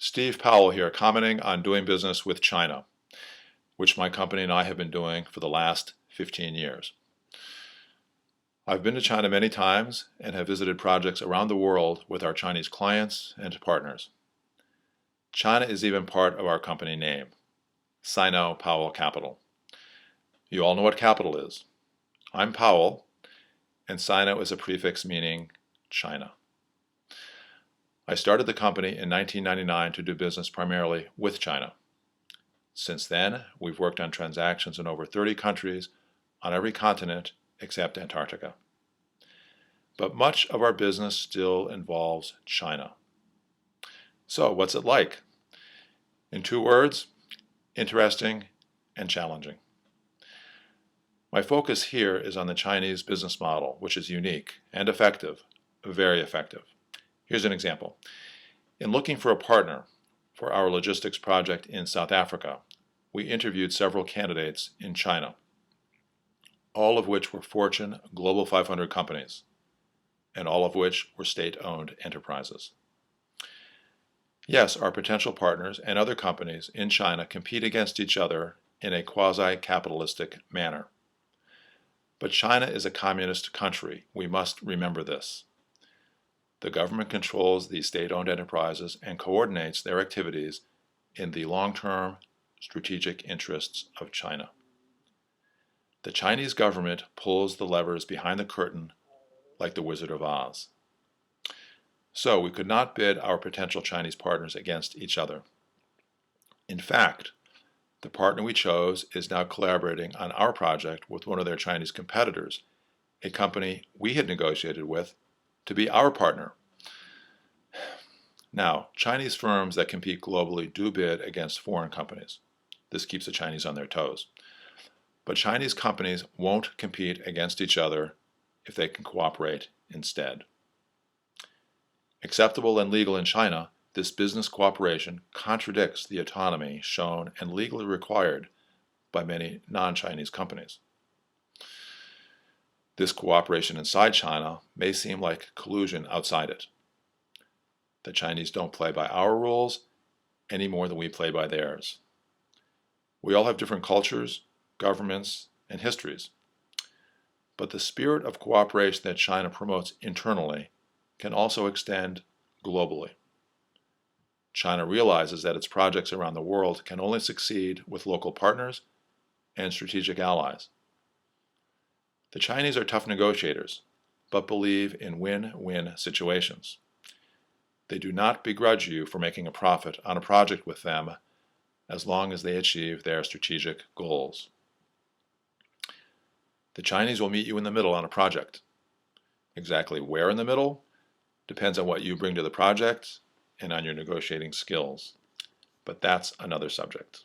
Steve Powell here, commenting on doing business with China, which my company and I have been doing for the last 15 years. I've been to China many times and have visited projects around the world with our Chinese clients and partners. China is even part of our company name, Sino-Powell Capital. You all know what capital is. I'm Powell, and Sino is a prefix meaning China. I started the company in 1999 to do business primarily with China. Since then, we've worked on transactions in over 30 countries on every continent except Antarctica. But much of our business still involves China. So, what's it like? In 2 words, interesting and challenging. My focus here is on the Chinese business model, which is unique and effective, very effective. Here's an example. In looking for a partner for our logistics project in South Africa, we interviewed several candidates in China, all of which were Fortune Global 500 companies, and all of which were state-owned enterprises. Yes, our potential partners and other companies in China compete against each other in a quasi-capitalistic manner. But China is a communist country. We must remember this. The government controls these state-owned enterprises and coordinates their activities in the long-term strategic interests of China. The Chinese government pulls the levers behind the curtain like the Wizard of Oz. So we could not bid our potential Chinese partners against each other. In fact, the partner we chose is now collaborating on our project with one of their Chinese competitors, a company we had negotiated with to be our partner. Now, Chinese firms that compete globally do bid against foreign companies. This keeps the Chinese on their toes. But Chinese companies won't compete against each other if they can cooperate instead. Acceptable and legal in China, this business cooperation contradicts the autonomy shown and legally required by many non-Chinese companies. This cooperation inside China may seem like collusion outside it. The Chinese don't play by our rules any more than we play by theirs. We all have different cultures, governments, and histories. But the spirit of cooperation that China promotes internally can also extend globally. China realizes that its projects around the world can only succeed with local partners and strategic allies. The Chinese are tough negotiators, but believe in win-win situations. They do not begrudge you for making a profit on a project with them as long as they achieve their strategic goals. The Chinese will meet you in the middle on a project. Exactly where in the middle depends on what you bring to the project and on your negotiating skills. But that's another subject.